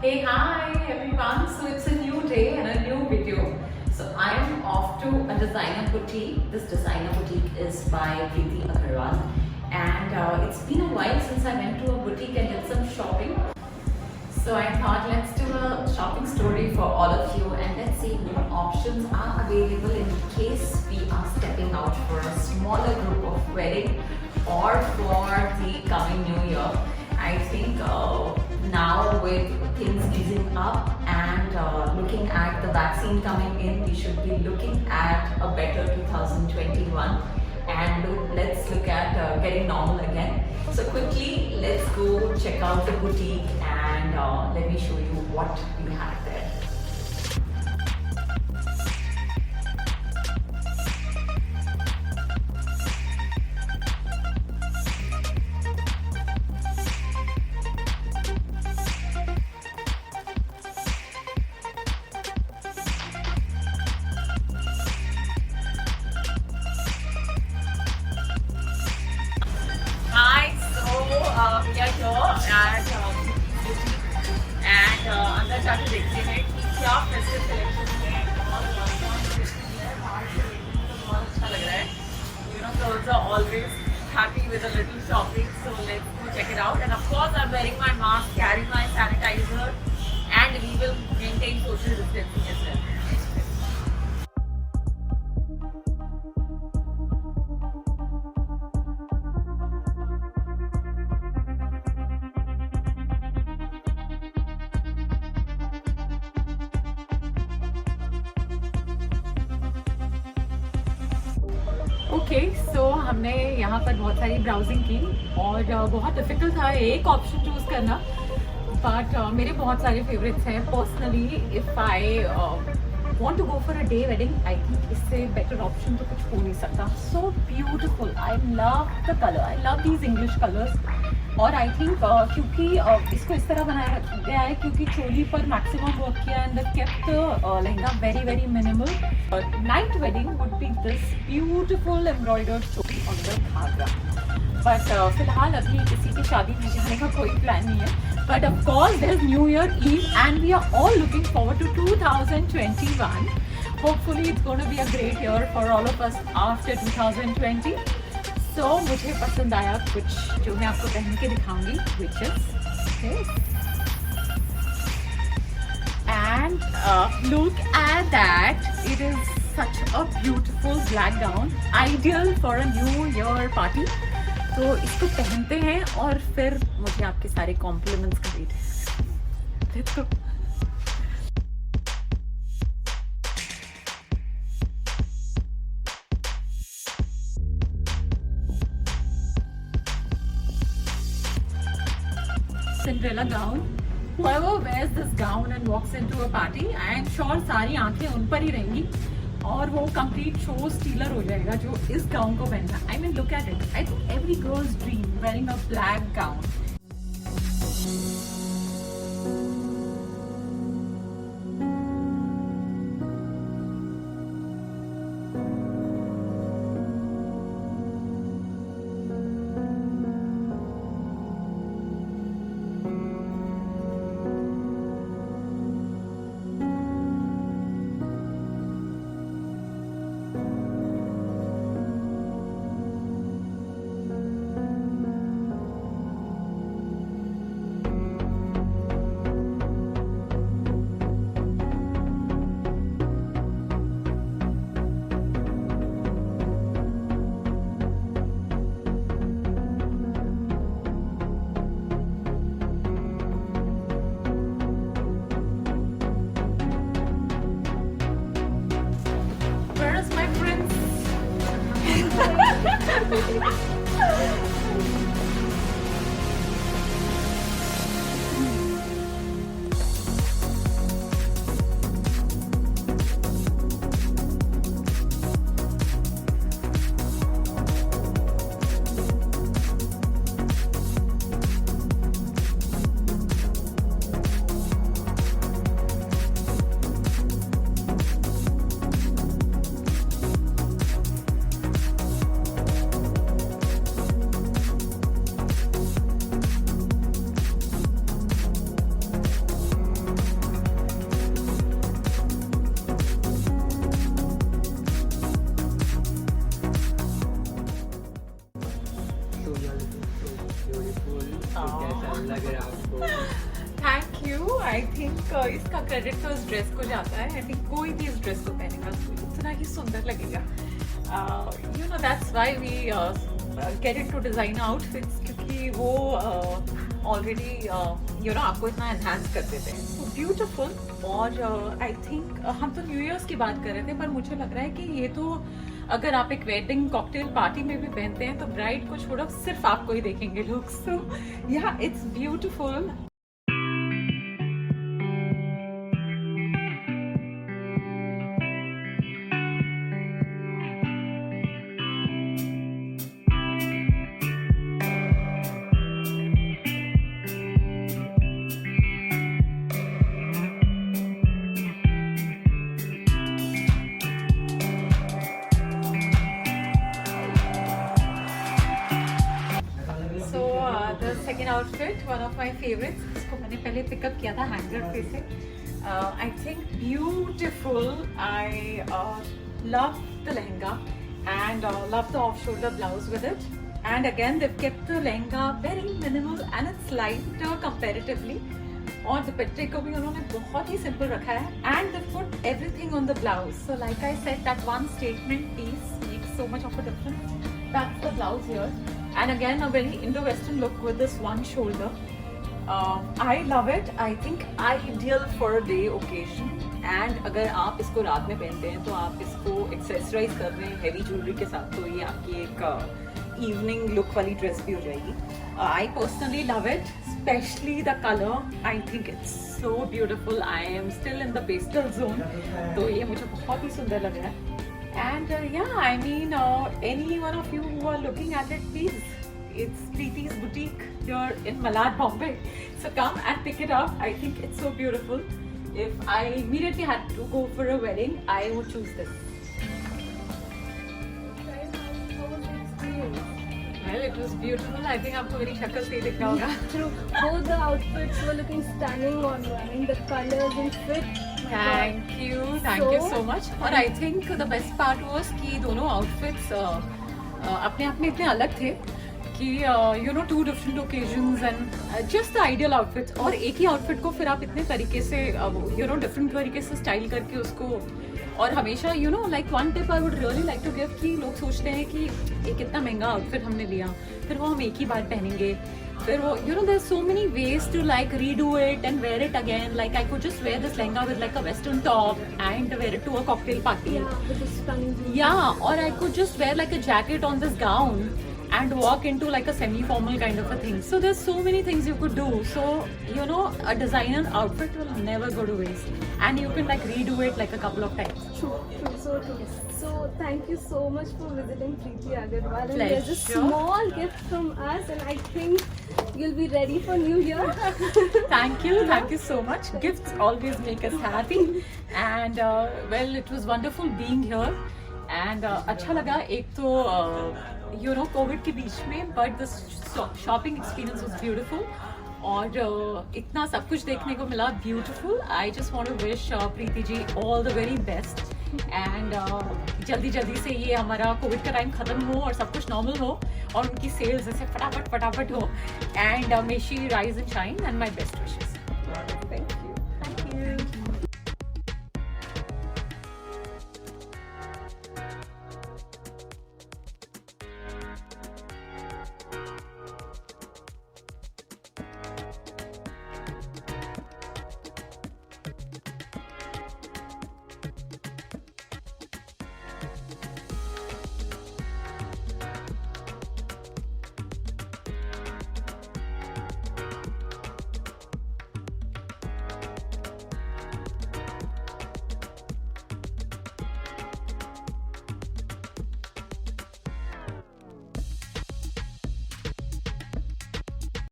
Hey, hi everyone. So it's a new day and a new video. So I'm off to a designer boutique. This designer boutique is by Preeti Agarwal, and it's been a while since I went to a boutique and did some shopping. So I thought let's do a shopping story for all of you and let's see what options are available in case we are stepping out for a smaller group of wedding or for the coming new year. I think now with things easing up and looking at the vaccine coming in, we should be looking at a better 2021 and let's look at getting normal again. So quickly, let's go check out the boutique and let me show you what we have there. We are here at and अंदर जाके देखते हैं कि क्या festive collection है और बहुत अच्छा लग रहा है. Girls are always happy with a little shopping, so let's go check it out. And of course, I'm wearing my mask, carrying my sanitizer, and we will maintain social distancing as well. Okay so हमने यहाँ पर बहुत सारी browsing की और बहुत difficult था एक ऑप्शन चूज़ करना, बट मेरे बहुत सारे फेवरेट्स हैं. Personally if I want to go for a day wedding, I think इससे better option तो कुछ हो नहीं सकता. So beautiful, I love the color, I love these English colors. और I think क्योंकि इसको इस तरह बनाया गया है क्योंकि चोली पर मैक्सिमम वर्क किया and the kept lehenga very very minimal. Night wedding would be this beautiful embroidered choli on the ghagra. But फिलहाल अभी किसी की शादी में जाने का कोई प्लान नहीं है. But of course, there's New Year Eve, and we are all looking forward to 2021. Hopefully, it's going to be a great year for all of us after 2020. So, मुझे पसंद आया कुछ जो मैं आपको पहन के दिखाऊंगी, which is this. And look at that! It is such a beautiful black gown, ideal for a New Year party. तो इसको पहनते हैं और फिर मुझे आपके सारे कॉम्प्लीमेंट्स खरीदे. Let's go. Cinderella gown. Whoever wears this gown and walks into a party, I am sure सारी आंखें उन पर ही रहेंगी और वो कंप्लीट शो स्टीलर हो जाएगा जो इस गाउन को पहनना. I mean look at it. I think every girls dream wearing a black gown. I think इसका क्रेडिट तो इस ड्रेस को जाता है। आई थिंक कोई भी इस ड्रेस को पहनेगा तो इतना ही सुंदर लगेगा। You know that's why we get into design outfits, क्योंकि वो ऑलरेडी यू नो आपको इतना एनहांस कर देते हैं। So beautiful. और आई थिंक हम तो न्यू ईयर्स की बात कर रहे थे, पर मुझे लग रहा है कि ये तो अगर आप एक वेडिंग कॉकटेल पार्टी में भी पहनते हैं तो ब्राइड को छोड़ो सिर्फ आपको ही देखेंगे लोग। सो या it's beautiful. Second outfit one of my favourites, इसको मैंने पहले पिकअप किया था हैंगर पे से। I think beautiful. I love the lehenga and love the off shoulder blouse with it, and again they've kept the lehenga very minimal and it's lighter comparatively. और दुपट्टे को भी उन्होंने बहुत ही सिंपल रखा है and they put everything on the blouse. So like I said, that one statement piece makes so much of a difference. That's the blouse here. And again a very Indo-Western look with this one shoulder. I love it. I think ideal for a day occasion. And अगर आप इसको रात में पहनते हैं तो आप इसको एक्सेसराइज कर रहे हैं हेवी ज्वेलरी के साथ, तो ये आपकी एक इवनिंग लुक वाली ड्रेस भी हो जाएगी। I personally love it, especially the color. I think it's so beautiful. I am still in the pastel zone, तो ये मुझे बहुत ही सुंदर लग रहा है। And yeah, I mean, any one of you who are looking at it, please, it's Preeti's boutique here in Malad, Bombay. So come and pick it up. I think it's so beautiful. If I immediately had to go for a wedding, I would choose this. Well, it was beautiful. I think आपको मेरी शक्ल से ही दिख रहा होगा। True. Both the outfits were looking stunning on wearing. The colors and fit. Thank you so much. और I think the best part was कि दोनों outfits अपने आप में इतने अलग थे कि you know, two different occasions and just the ideal outfits. और एक ही outfit को फिर आप इतने तरीके से you know, different तरीके से स्टाइल करके उसको, और हमेशा you know, like one tip I would really like to give कि लोग सोचते हैं कि एक इतना महंगा आउटफिट हमने लिया फिर वो हम एक ही बार पहनेंगे, फिर वो you know, there's so many ways to like redo it and wear it again. Like I could just wear this lehenga with like a western top and wear it to a cocktail party. Yeah, with the stunning blue. Yeah, or I could just wear like a jacket on this gown and walk into like a semi-formal kind of a thing. So there's so many things you could do. So you know, a designer outfit will never go to waste, and you can like redo it like a couple of times. True, so true. So thank you so much for visiting Preeti Agarwal. And Pleasure. there's a small gift from us, and I think you'll be ready for New Year. Thank you so much. Gifts always make us happy, and well, it was wonderful being here. And अच्छा लगा एक तो you know, Covid के बीच में, but the shopping experience was beautiful. और इतना सब कुछ देखने को मिला, beautiful. I just want to wish Preeti ji all the very best, and जल्दी जल्दी से ये हमारा कोविड का टाइम खत्म हो और सब कुछ नॉर्मल हो और उनकी सेल्स ऐसे फटाफट हो, and may she rise and shine, and my best wishes.